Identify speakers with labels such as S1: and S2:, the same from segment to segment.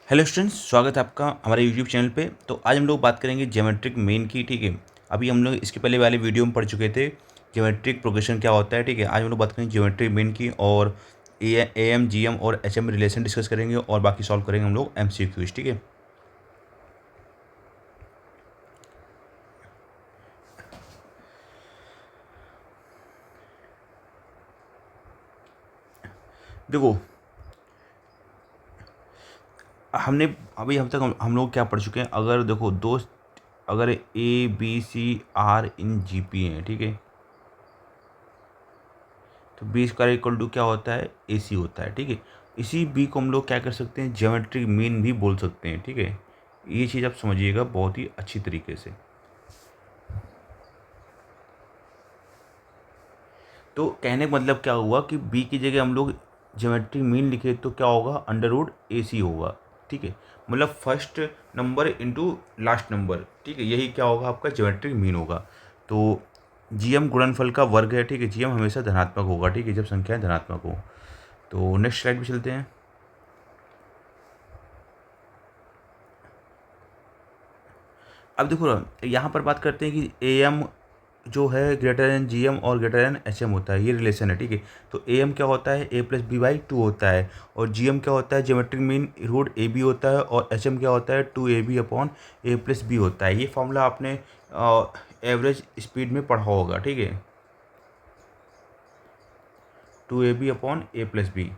S1: Hello students, स्वागत है आपका हमारे यूट्यूब चैनल पे। तो आज हम लोग बात करेंगे ज्योमेट्रिक मीन की। ठीक है, अभी हम लोग इसके पहले वाले वीडियो में पढ़ चुके थे ज्योमेट्रिक प्रोग्रेशन क्या होता है। ठीक है, आज हम लोग बात करेंगे ज्योमेट्रिक मीन की और ए एम जी एम और एच एम रिलेशन डिस्कस करेंगे और बाकी सॉल्व करेंगे हम लोग एम सी क्यूज। ठीक है, देखो हमने अभी हम तक हम लोग क्या पढ़ चुके हैं। अगर देखो दोस्त, अगर A B C are in G P हैं, ठीक है, तो बी स्क्वायर इक्वल टू क्या होता है, ए सी होता है। ठीक है, इसी बी को हम लोग क्या कर सकते हैं, ज्योमेट्रिक मीन भी बोल सकते हैं। ठीक है, ये चीज़ आप समझिएगा बहुत ही अच्छी तरीके से। तो कहने का मतलब क्या हुआ कि बी की जगह हम लोग ज्योमेट्रिक मीन लिखे तो क्या होगा, अंडर रूट ए सी होगा। ठीक है, मतलब first number into last number. ठीक है, यही क्या होगा, आपका ज्योमेट्रिक मीन होगा। तो जीएम गुणनफल का वर्ग है। ठीक है, जीएम हमेशा धनात्मक होगा। ठीक है, जब संख्या धनात्मक हो। तो नेक्स्ट स्लाइड पे चलते हैं। अब देखो यहाँ पर बात करते हैं कि ए एम जो है ग्रेटर देन जी एम और ग्रेटर देन एच एम होता है, ये रिलेशन है। ठीक है, तो ए एम क्या होता है, A plus B by two होता है, और जी एम क्या होता है, geometric mean root A B होता है, और एच एम क्या होता है, two A B upon A plus B होता है। ये फॉर्मूला आपने एवरेज स्पीड में पढ़ा होगा। ठीक है, two A B upon A plus B.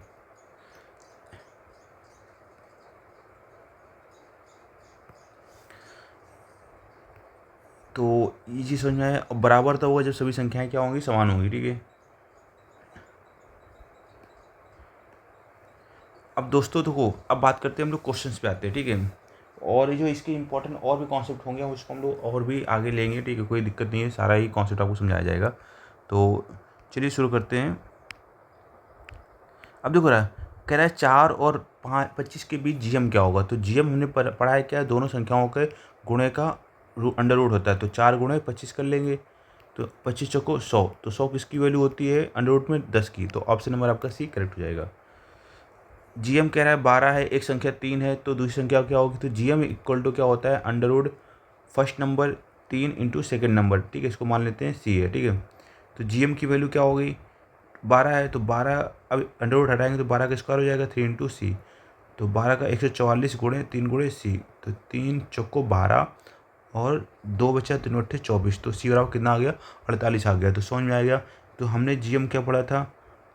S1: तो ये चीज़ समझ में आया। अब बराबर तो होगा जब सभी संख्याएं क्या होंगी, समान होंगी। ठीक है, अब दोस्तों देखो, अब बात करते हैं हम लोग क्वेश्चंस पे आते हैं। ठीक है, और ये जो इसके इंपॉर्टेंट और भी कॉन्सेप्ट होंगे उसको हम लोग और भी आगे लेंगे। ठीक है, कोई दिक्कत नहीं है, सारा ही कॉन्सेप्ट आपको समझाया जाएगा। तो चलिए शुरू करते हैं। अब देखो रहा कह रहा है 4 और 25 के बीच जीएम क्या होगा। तो जीएम हमने पढ़ा है क्या, दोनों संख्याओं के गुणे का अंडर रूट होता है। तो 4 गुणे 25 कर लेंगे, तो 25 चौको 100। तो 100 किसकी वैल्यू होती है, अंडर रूट में 10 की। तो ऑप्शन नंबर आपका सी करेक्ट हो जाएगा। जीएम कह रहा है 12 है, एक संख्या 3 है, तो दूसरी संख्या क्या होगी। तो जीएम इक्वल टू क्या होता है, under root first number 3 into second number. ठीक है, इसको मान लेते हैं सी है। ठीक है, तो जीएम की वैल्यू क्या होगी, 12 है, तो 12 अब अंडर रूट हटाएंगे तो 12 का स्क्वायर हो जाएगा, 3 इंटू सी। तो 12 का 144 गुणे 3 गुणे सी, तो 3 चौको 12 और 2 बचा 3 अट्ठे 24। तो सी बराबर कितना आ गया, 48 आ गया। तो समझ में आ गया। तो हमने जीएम क्या पढ़ा था,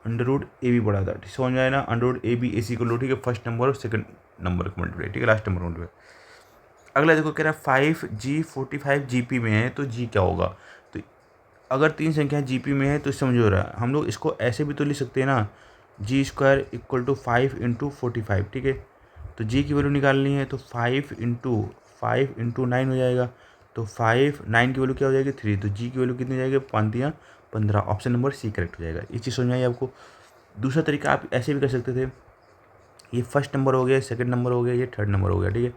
S1: अंडर रूट ए बी पढ़ा था। समझ में आया ना, अंडर रूट ए बी ए सी को लो। ठीक है, फर्स्ट नंबर और सेकंड नंबर को मल्टीप्लाई। ठीक है, लास्ट नंबर मल्टीप्लाई। अगला देखो, कह रहा है 5G45 जीपी में है, तो जी क्या होगा। तो अगर तीन संख्याएं जीपी में है तो समझ हो रहा है, हम लोग इसको ऐसे भी तो लिख सकते हैं ना, जी स्क्वायर इक्वल टू 5 इंटू 45। ठीक है, तो जी की वैल्यू निकालनी है, तो 5 इंटू 9 हो जाएगा। तो 9 की वैल्यू क्या हो जाएगी, 3। तो जी की वैल्यू कितनी जाएगी, 5×3 = 15। ऑप्शन नंबर सी करेक्ट हो जाएगा। ये चीज़ समझ में आई आपको। दूसरा तरीका आप ऐसे भी कर सकते थे, ये फर्स्ट नंबर हो गया, सेकंड नंबर हो गया, ये थर्ड नंबर हो गया। ठीक है,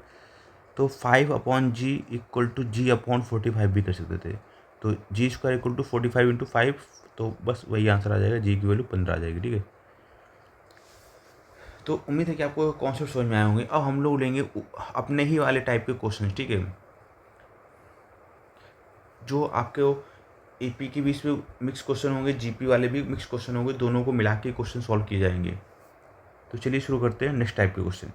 S1: तो 5/G इक्वल टू G/45 भी कर सकते थे। तो जी स्क्वायर इक्वल टू 45 × 5, तो बस वही आंसर आ जाएगा, जी की वैल्यू 15 आ जाएगी। ठीक है, तो उम्मीद है कि आपको कॉन्सेप्ट समझ में आए होंगे। अब हम लोग लेंगे अपने ही वाले टाइप के क्वेश्चन। ठीक है, जो आपके एपी के बीच में मिक्स क्वेश्चन होंगे, जीपी वाले भी मिक्स क्वेश्चन होंगे, दोनों को मिला के क्वेश्चन सॉल्व किए जाएंगे। तो चलिए शुरू करते हैं नेक्स्ट टाइप के क्वेश्चन।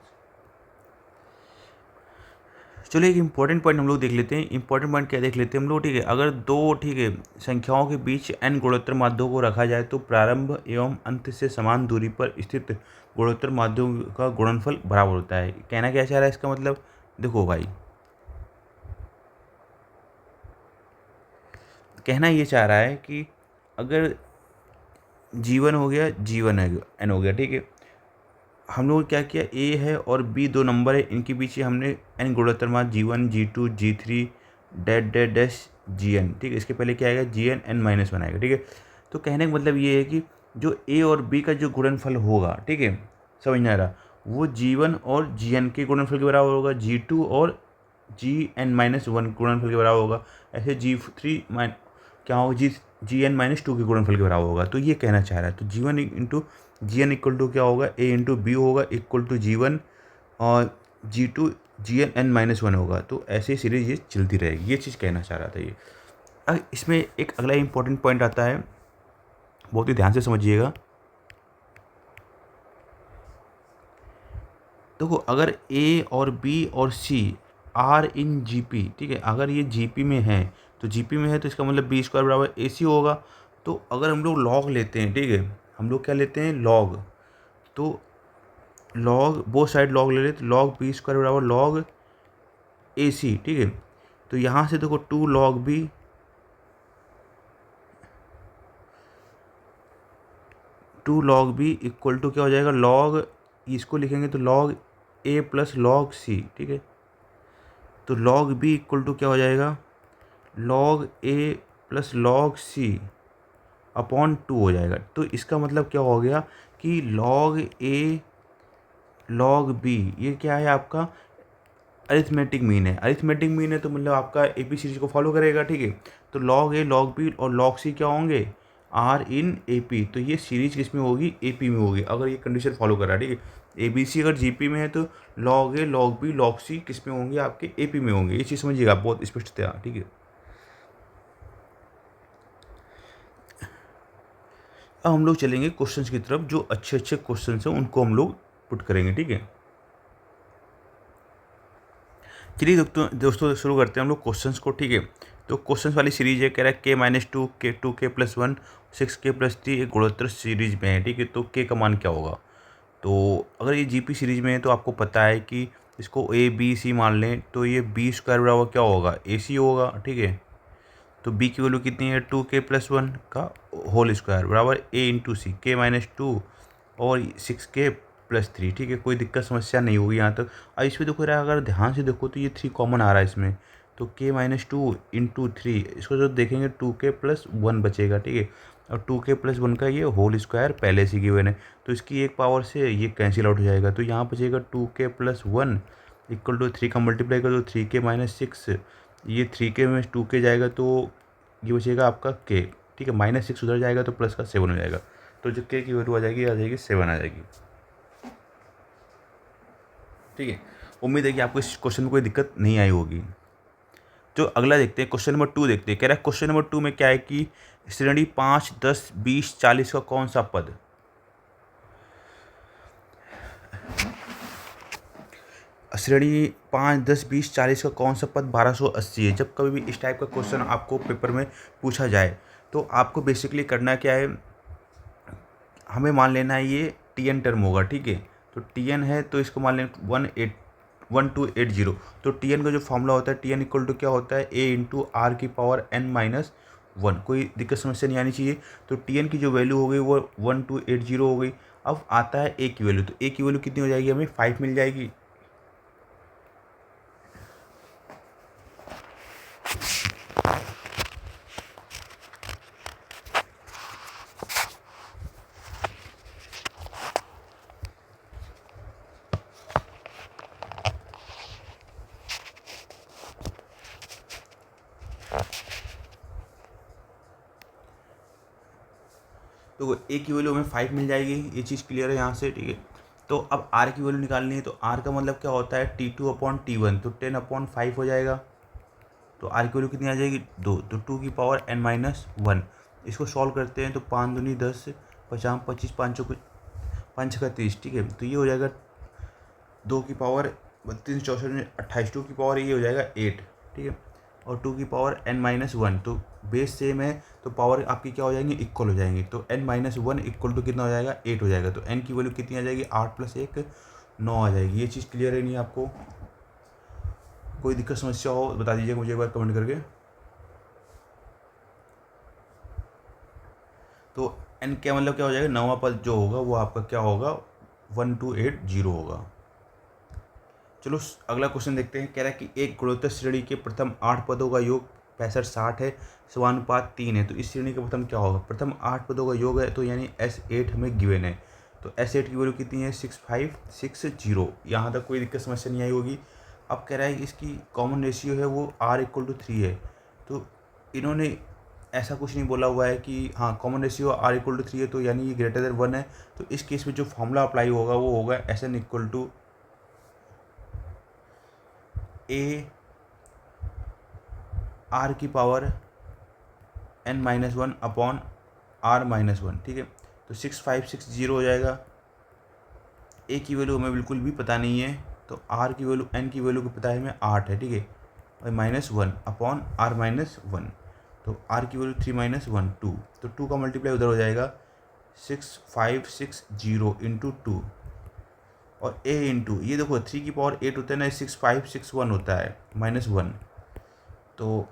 S1: चलो एक इंपॉर्टेंट पॉइंट हम लोग देख लेते हैं। इंपॉर्टेंट पॉइंट क्या देख लेते हैं हम लोग। ठीक है, अगर दो, ठीक है, संख्याओं के बीच n गुणोत्तर माध्यों को रखा जाए तो प्रारंभ एवं अंत से समान दूरी पर स्थित गुणोत्तर माध्यों का गुणनफल बराबर होता है। कहना क्या चाह रहा है इसका मतलब, देखो भाई, कहना ये चाह रहा है कि अगर G1 हो गया, G1 है, n हो गया। ठीक है, हम लोग क्या किया, ए है और बी दो नंबर है, इनके बीच ही हमने एन गुणोत्तर मान G1 G2 G3 dash dash dash Gn। ठीक है, इसके पहले क्या आएगा, Gn n-1 आएगा। ठीक है, तो कहने का मतलब ये है कि जो ए और बी का जो गुणनफल होगा, ठीक है, समझ में आ रहा, वो G1 और Gn के गुणनफल के बराबर होगा, G2 और Gn-1 गुणनफल के बराबर होगा। ऐसे G3 क्या होगा, Gn-2 के गुणनफल के बराबर होगा। तो ये कहना चाह रहा है। तो G1 into Gn equal to क्या होगा, ए इंटू बी होगा इक्वल टू G1 और Gn n-1 होगा। तो ऐसे सीरीज ये चलती रहेगी, ये चीज़ कहना चाह रहा था ये। अब इसमें एक अगला इम्पोर्टेंट पॉइंट आता है, बहुत ही ध्यान से समझिएगा। देखो अगर ए और बी और सी आर इन जीपी, ठीक है, अगर ये जीपी में है तो जीपी में है तो इसका मतलब बी स्क्वायर बराबर ए सी होगा। तो अगर हम लोग लॉग लेते हैं, ठीक है, हम लोग क्या लेते हैं लॉग, तो लॉग बोथ साइड लॉग ले लेते, तो लॉग बी स्क्वायर बराबर लॉग ए सी, ठीक है। तो यहाँ से देखो 2 log b इक्वल टू क्या हो जाएगा, लॉग, इसको लिखेंगे तो लॉग ए प्लस लॉग सी, ठीक है। तो लॉग बी इक्वल टू क्या हो जाएगा, लॉग ए प्लस लॉग सी अपॉन 2 हो जाएगा। तो इसका मतलब क्या हो गया कि लॉग ए लॉग बी ये क्या है आपका अरिथमेटिक मीन है। अरिथमेटिक मीन है तो मतलब आपका ए पी सीरीज को फॉलो करेगा, ठीक है। तो लॉग ए लॉग बी और लॉग सी क्या होंगे, आर इन ए पी। तो ये सीरीज किस में होगी, ए पी में होगी, अगर ये कंडीशन फॉलो कर रहा है, ठीक है। ए बी सी अगर जी पी में है तो लॉग ए लॉग बी लॉग सी किस में होंगे, आपके ए पी में होंगे। ये चीज़ समझिएगा बहुत स्पष्टतया, ठीक है। अब हम लोग चलेंगे क्वेश्चंस की तरफ, जो अच्छे अच्छे क्वेश्चंस हैं उनको हम लोग पुट करेंगे, ठीक है। चलिए दोस्तों शुरू करते हैं हम लोग क्वेश्चंस को, ठीक है। तो क्वेश्चंस वाली सीरीज है, कह रहा है k-2 k 2k + 1 6k + 3 एक गुणोत्तर सीरीज में है, ठीक है। तो k का मान क्या होगा। तो अगर ये जीपी सीरीज में है तो आपको पता है कि इसको ए बी सी मान लें, तो ये बी स्क्वायर बराबर क्या होगा, ए सी होगा, ठीक है। तो बी की वैल्यू कितनी है, 2k + 1 का होल स्क्वायर बराबर ए इंटू सी, k-2 और 6k + 3, ठीक है। कोई दिक्कत समस्या नहीं होगी यहाँ तक। अब इसमें देखो रहा, अगर ध्यान से देखो तो ये 3 कॉमन आ रहा है इसमें, तो k-2 इंटू 3, इसको जो देखेंगे 2k + 1 बचेगा, ठीक है। और 2k + 1 का ये होल स्क्वायर पहले से गिवन है, तो इसकी एक पावर से ये कैंसिल आउट हो जाएगा। तो यहाँ बचेगा 2k + 1 इक्वल टू 3 का मल्टीप्लाई कर दो, 3k - 6, ये 3k में 2k जाएगा तो ये बचेगा आपका k, ठीक है। -6 उधर जाएगा तो प्लस का 7 हो जाएगा। तो जो k की वैल्यू आ जाएगी 7 आ जाएगी, ठीक है। उम्मीद है कि आपको इस क्वेश्चन में कोई दिक्कत नहीं आई होगी। तो अगला देखते हैं, क्वेश्चन नंबर 2 देखते हैं। कह रहा है क्वेश्चन नंबर 2 में क्या है कि श्रेणी 5, 10, 20, 40 का कौन सा पद, श्रेणी 5, 10, 20, 40 का कौन सा पद 1280 है। जब कभी भी इस टाइप का क्वेश्चन आपको पेपर में पूछा जाए तो आपको बेसिकली करना क्या है, हमें मान लेना है ये टी एन टर्म होगा, ठीक है। तो टी एन है तो इसको मान लें 1280। तो टी एन का जो फॉर्मूला होता है, टी एन इक्वल टू क्या होता है, ए इंटू आर की पावर n-1। कोई दिक्कत समस्या नहीं आनी चाहिए। तो टी एन की जो वैल्यू हो गई वो 1280 हो गई। अब आता है ए की वैल्यू, तो ए की वैल्यू कितनी हो जाएगी, हमें 5 मिल जाएगी। तो ए की वैल्यू हमें 5 मिल जाएगी, ये चीज़ क्लियर है यहाँ से, ठीक है। तो अब आर की वैल्यू निकालनी है, तो आर का मतलब क्या होता है T2/T1, तो 10/5 हो जाएगा। तो आर की वैल्यू कितनी आ जाएगी, 2, तो 2 की पावर n-1। इसको सॉल्व करते हैं तो 5 दूनी 10, 50, 25, 5 का 30, ठीक है। तो ये हो जाएगा 2 की पावर 32, 64, 28, 2 की पावर ये हो जाएगा 8, ठीक है। और 2 की पावर n-1, तो बेस सेम है तो पावर आपकी क्या हो जाएंगी, इक्वल हो जाएंगी। तो n-1 इक्वल टू कितना हो जाएगा, 8 हो जाएगा। तो n की वैल्यू कितनी आ जाएगी, 8 + 1 9 आ जाएगी। ये चीज़ क्लियर है नहीं आपको, कोई दिक्कत समस्या हो बता दीजिएगा मुझे एक बार कमेंट करके। तो n क्या मतलब क्या हो जाएगा, 9वां पद जो होगा वो आपका क्या होगा, 1280 होगा। चलो अगला क्वेश्चन देखते हैं। कह रहा है कि एक गुणोत्तर श्रेणी के प्रथम 8 पदों का योग 65, 60 है, समानुपात 3 है। तो इस श्रेणी का प्रथम क्या होगा, प्रथम 8 पदों का योग है, तो यानी S8 हमें गिवन है। तो S8 की वैल्यू कितनी है, 6560। यहाँ तक कोई दिक्कत समस्या नहीं आई होगी। अब कह रहा है कि इसकी कॉमन रेशियो है वो R=3 है। तो इन्होंने ऐसा कुछ नहीं बोला हुआ है कि हाँ कॉमन रेशियो R=3 है तो यानी ये >1 है। तो इस केस में जो फॉर्मूला अप्लाई होगा वो होगा SN = ए आर की पावर n-1 अपॉन r-1, ठीक है। तो 6560 हो जाएगा। ए की वैल्यू हमें बिल्कुल भी पता नहीं है, तो आर की वैल्यू एन की वैल्यू को पता है हमें 8 है, ठीक है। और -1 अपॉन r-1, तो आर की वैल्यू 3 - 1 2, तो 2 का मल्टीप्लाई उधर हो जाएगा 6560 इंटू 2, और ए इंटू ये देखो 3 की पावर 8 होता है ना, 6561 होता है -1। तो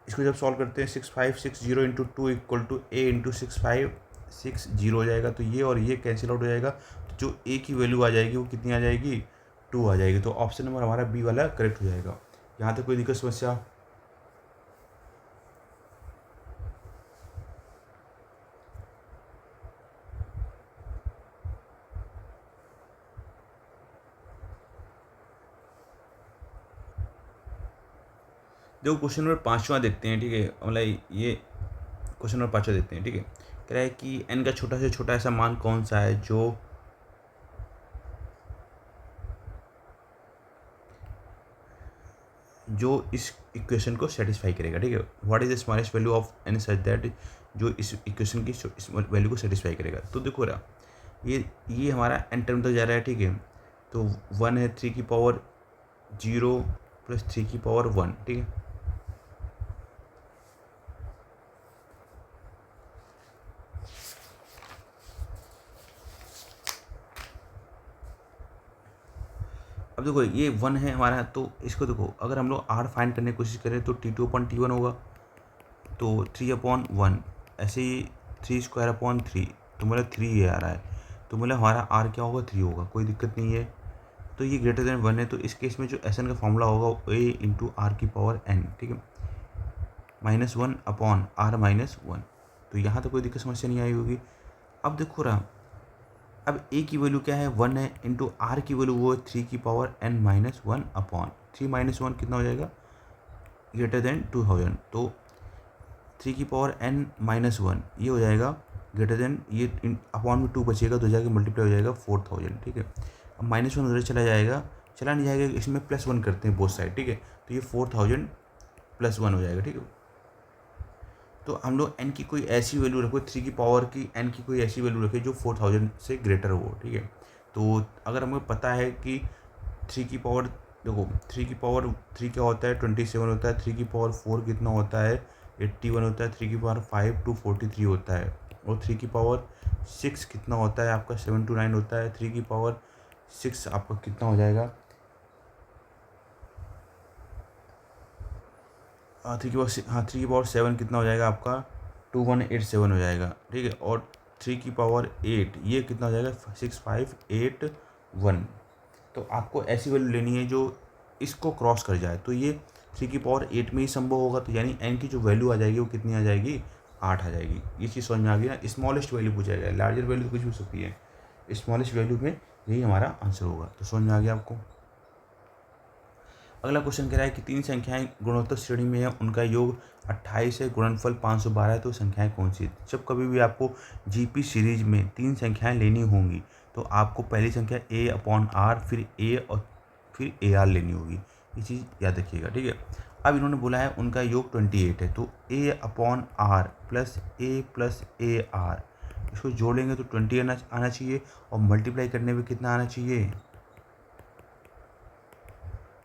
S1: इसको जब सॉल्व करते हैं 6560 into 2 equal to A into 6560 हो जाएगा। तो ये और ये कैंसिल आउट हो जाएगा, तो जो ए की वैल्यू आ जाएगी वो कितनी आ जाएगी, 2 आ जाएगी। तो ऑप्शन नंबर हमारा बी वाला करेक्ट हो जाएगा। यहाँ तक कोई दिक्कत समस्या? देखो क्वेश्चन नंबर 5वां देखते हैं, ठीक है। मतलब ये क्वेश्चन नंबर 5वां देखते हैं, ठीक है। कह रहा है कि n का छोटा से छोटा ऐसा मान कौन सा है जो इस इक्वेशन को सेटिस्फाई करेगा, ठीक है। What is the smallest value of n such that, जो इस इक्वेशन की वैल्यू को सेटिस्फाई करेगा। तो देखो रहा ये हमारा n टर्म तक जा रहा है, ठीक है। तो 1 है 3 की पावर 0 प्लस 3 की पावर 1, ठीक है। अब देखो ये 1 है हमारा, तो इसको देखो अगर हम लोग r फाइंड करने की कोशिश करें तो T2/T1 होगा, तो 3/1, ऐसे ही 3² तो मतलब 3 ये आ रहा है, तो मतलब हमारा r क्या होगा, 3 होगा, कोई दिक्कत नहीं है। तो ये ग्रेटर देन 1 है, तो इस केस में जो एस एन का फॉर्मूला होगा a इंटू आर की पावर n, ठीक है, -1 अपॉन r-1। तो यहाँ तो कोई दिक्कत समस्या नहीं आई होगी। अब देखो रहा, अब a की वैल्यू क्या है, 1 है, इंटू आर की वैल्यू वो है 3 की पावर n-1 अपॉन 3 - 1 कितना हो जाएगा, ग्रेटर देन 2000। तो 3 की पावर n-1 ये हो जाएगा ग्रेटर देन, ये अपॉन में 2 बचेगा तो जाके मल्टीप्लाई हो जाएगा 4000, ठीक है। अब -1 उधर चला जाएगा, चला नहीं जाएगा, इसमें +1 करते हैं बोथ साइड, ठीक है। तो ये 4000 + 1 हो जाएगा, ठीक है। तो हम लोग n की कोई ऐसी वैल्यू रखो, 3 की पावर की n की कोई ऐसी वैल्यू रखें जो 4000 से ग्रेटर हो, ठीक है। तो अगर हमें पता है कि 3 की पावर, देखो 3 की पावर 3 क्या होता है, 27 होता है। 3 की पावर 4 कितना होता है, 81 होता है। 3 की पावर 5 243 होता है। और 3 की पावर 6 कितना होता है आपका, 729 होता है। 3 की पावर 6 आपका कितना हो जाएगा, 3 की पावर 3 की पावर 7 कितना हो जाएगा आपका, 2187 हो जाएगा, ठीक है। और 3 की पावर 8 ये कितना हो जाएगा, 6581। तो आपको ऐसी वैल्यू लेनी है जो इसको क्रॉस कर जाए। तो ये 3 की पावर 8 में ही संभव होगा, तो यानी n की जो वैल्यू आ जाएगी वो कितनी आ जाएगी, 8 आ जाएगी। ये चीज़ समझ में आ गई ना। स्मॉलेस्ट वैल्यू पूछा जाएगा, लार्जर वैल्यू तो कुछ भी हो सकती है, स्मॉलेस्ट वैल्यू में यही हमारा आंसर होगा। तो समझ में आ गया आपको। अगला क्वेश्चन कह रहा है कि 3 संख्याएं गुणोत्तर श्रेणी में है, उनका योग 28 है, गुणनफल 512 है, तो संख्याएं कौन सी है। जब कभी भी आपको जीपी सीरीज में 3 संख्याएं लेनी होंगी तो आपको पहली संख्या a/r, फिर a और फिर AR लेनी होगी। ये चीज़ याद रखिएगा, ठीक है। अब इन्होंने बोला है उनका योग 28 है, तो a/r plus a plus AR, इसको जोड़ेंगे तो 20 आना चाहिए, और मल्टीप्लाई करने में कितना आना चाहिए,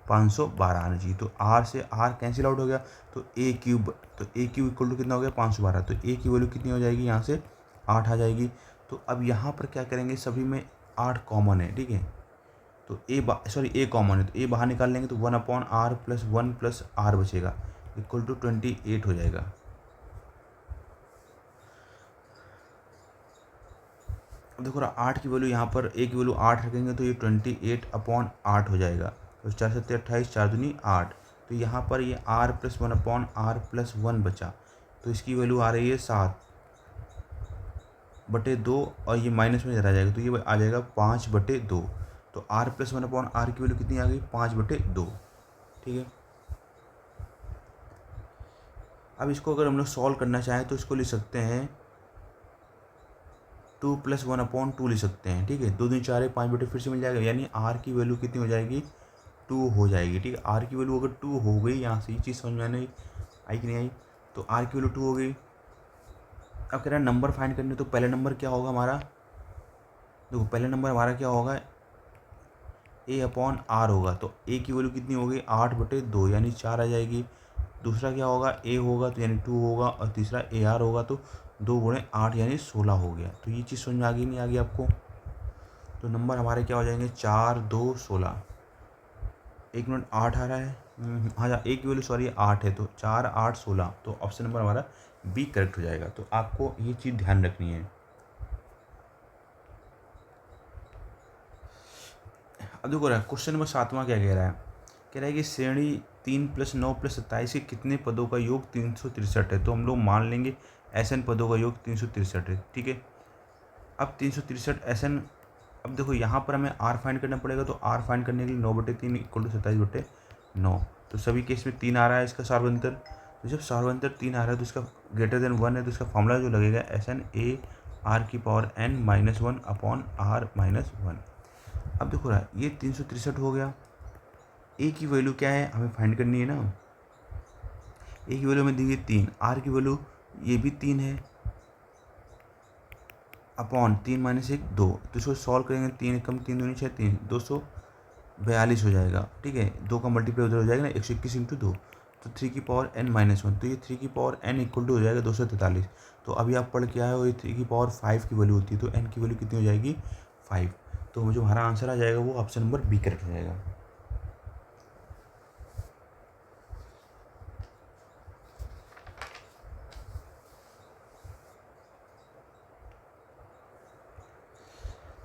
S1: 512 आना चाहिए। तो r से r कैंसिल आउट हो गया, तो a³ इक्वल टू कितना हो गया, 512। तो a की वैल्यू कितनी हो जाएगी, यहाँ से 8 आ जाएगी। तो अब यहाँ पर क्या करेंगे, सभी में 8 कॉमन है, ठीक है। तो a कॉमन है, तो a बाहर निकाल लेंगे तो 1/r प्लस 1 प्लस r बचेगा, इक्वल टू 28 हो जाएगा। अब देखो 8 की वैल्यू यहाँ पर a की वैल्यू 8 रखेंगे तो ये 28/8 हो जाएगा। तो 4 7 28, 4 दूनी 8। तो यहाँ पर ये r प्लस 1/r प्लस 1 बचा, तो इसकी वैल्यू आ रही है 7/2, और ये माइनस में चला जाएगा तो ये आ जाएगा 5/2। तो r प्लस 1/r की वैल्यू कितनी आ गई, 5/2, ठीक है। अब इसको अगर हम लोग सॉल्व करना चाहें तो इसको लिख सकते हैं 2 + 1/2 लिख सकते हैं, ठीक है। 2 दूनी 4 है, 5/2 फिर से मिल जाएगा, यानी r की वैल्यू कितनी हो जाएगी, 2 हो जाएगी, ठीक है। आर की वैल्यू अगर 2 हो गई, यहाँ से ये चीज़ समझ में आने आई कि नहीं आई, तो आर की वैल्यू 2 हो गई। अब कह रहा है नंबर फाइंड करने, तो पहले नंबर क्या होगा हमारा, देखो पहले नंबर हमारा क्या होगा, ए अपॉन आर होगा। तो ए की वैल्यू कितनी होगी, 8/2 यानी 4 आ जाएगी। दूसरा क्या होगा, ए होगा तो यानी 2 होगा, और तीसरा ए आर होगा तो 2 गुणे 8 यानी 16 हो गया। तो ये चीज़ समझ में आ गई नहीं आ गई आपको। तो नंबर हमारे क्या हो जाएंगे, 4, 2, 16। 1 मिनट, 8 आ रहा है, हाँ ए की वैल्यू सॉरी 8 है, तो 4, 8, 16। तो ऑप्शन नंबर हमारा बी करेक्ट हो जाएगा। तो आपको ये चीज़ ध्यान रखनी है। अब देखो रहा क्वेश्चन नंबर 7वां क्या कह रहा है, कह रहा है कि श्रेणी 3 + 9 + 27 के कितने पदों का योग 363 है। तो हम लोग मान लेंगे SN पदों का योग 363 है, ठीक है। अब 363 SN, अब देखो यहाँ पर हमें R फाइंड करना पड़ेगा। तो R फाइंड करने के लिए 9/3 = 27/9। तो सभी केस में 3 आ रहा है इसका सार्वंतर। तो जब सार्वंतर 3 आ रहा है तो इसका ग्रेटर देन 1 है, तो इसका फॉर्मूला जो लगेगा SN A R⁻n-1/R-1। अब देखो रहा ये 363 हो गया। ए की वैल्यू क्या है हमें फाइंड करनी है ना, ए की वैल्यू हमें दी है 3, आर की वैल्यू ये भी 3 है, अपॉन 3 - 1 2। तो इसको सॉल्व करेंगे, 3 कम 3 दूनी 6 3 242 हो जाएगा, ठीक है। 2 का मल्टीप्लाई उधर हो जाएगा ना, 121 × 2, तो 3n-1। तो ये 3n = हो जाएगा 243। तो अभी आप पढ़ के आए हो, ये 3 की वैल्यू होती है, तो n की वैल्यू कितनी हो जाएगी 5। तो जो हमारा आंसर आ जाएगा वो ऑप्शन नंबर बी करेक्ट हो जाएगा।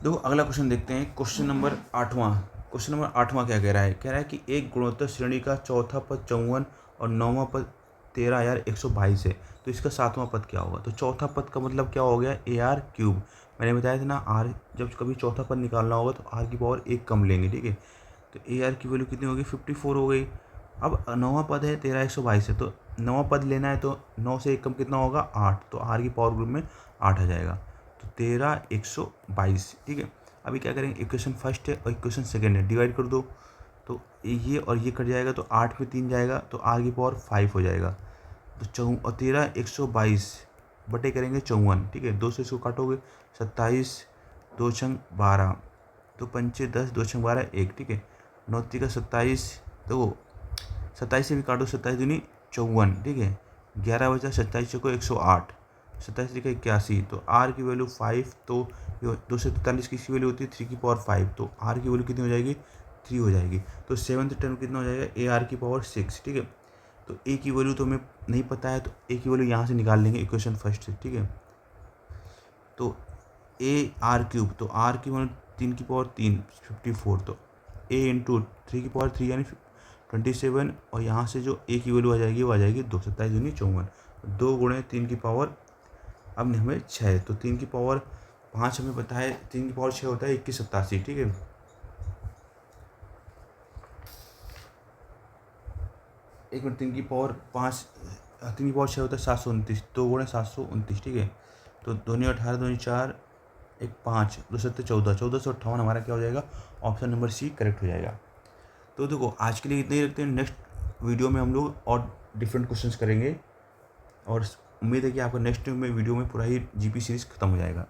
S1: देखो अगला क्वेश्चन देखते हैं, क्वेश्चन नंबर 8वां क्या कह रहा है, कह रहा है कि एक गुणोत्तर श्रेणी का चौथा पद 54 और 9वां पद 13,122 है। तो इसका 7वां पद क्या होगा। तो चौथा पद का मतलब क्या हो गया, AR³ मैंने बताया था ना, आर जब कभी चौथा पद निकालना होगा तो R की पावर 1 कम लेंगे, ठीक है। तो AR की वैल्यू कितनी होगी, 54 हो गई। अब 9वां पद है 13,122 है, तो 9वां पद लेना है, तो 9 से 1 कम कितना होगा 8, तो R की पावर ग्रुप में 8 आ जाएगा। तो 13,122, ठीक है। अभी क्या करेंगे, इक्वेशन फर्स्ट है और इक्वेशन सेकेंड है, डिवाइड कर दो। तो ये और ये कट जाएगा, तो 8 में 3 जाएगा, तो R की पावर 5 हो जाएगा। तो 13,122 बटे करेंगे 54, ठीक है। 2 से इसको काटोगे, 27, 2 छंग 12, तो 5 10, 2 छंग 12 1, ठीक है। 9 का 27, तो 27 से भी काटो, 27 दूनी 54, ठीक है। 11 बचा, 27 चौको 108, 27 3 81। तो R की वैल्यू 5, तो 243 की वैल्यू होती है 3 की पावर 5, तो R की वैल्यू कितनी हो जाएगी 3 हो जाएगी। तो 7th टर्म कितना हो जाएगा, AR की पावर 6, ठीक है। तो A की वैल्यू तो हमें नहीं पता है, तो A की वैल्यू यहाँ से निकाल लेंगे इक्वेशन फर्स्ट से, ठीक है। तो AR³ तो R की वैल्यू 3 की पावर 3 54, तो A × 3 की पावर 3 यानी 27, और यहाँ से जो A की वैल्यू आ जाएगी वो आ जाएगी 2, 27 दूनी 54, 2 गुणे 3 की पावर अब हमें 6, तो 3 की पावर 5 हमें पता है, 3 की पावर 6 होता है 2187, ठीक है। एक मिनट, 3 की पावर 5, 3 की पावर 6 होता है 729, 2 गुणे 729, ठीक है। तो 2 × 18, 2 × 4 1 5, 2 7 14, 1458 हमारा क्या हो जाएगा, ऑप्शन नंबर सी करेक्ट हो जाएगा। तो देखो आज के लिए इतना ही रखते हैं, नेक्स्ट वीडियो में हम लोग और डिफरेंट क्वेश्चंस करेंगे, और उम्मीद है कि आपका नेक्स्ट में वीडियो में पूरा ही GP सीरीज़ खत्म हो जाएगा।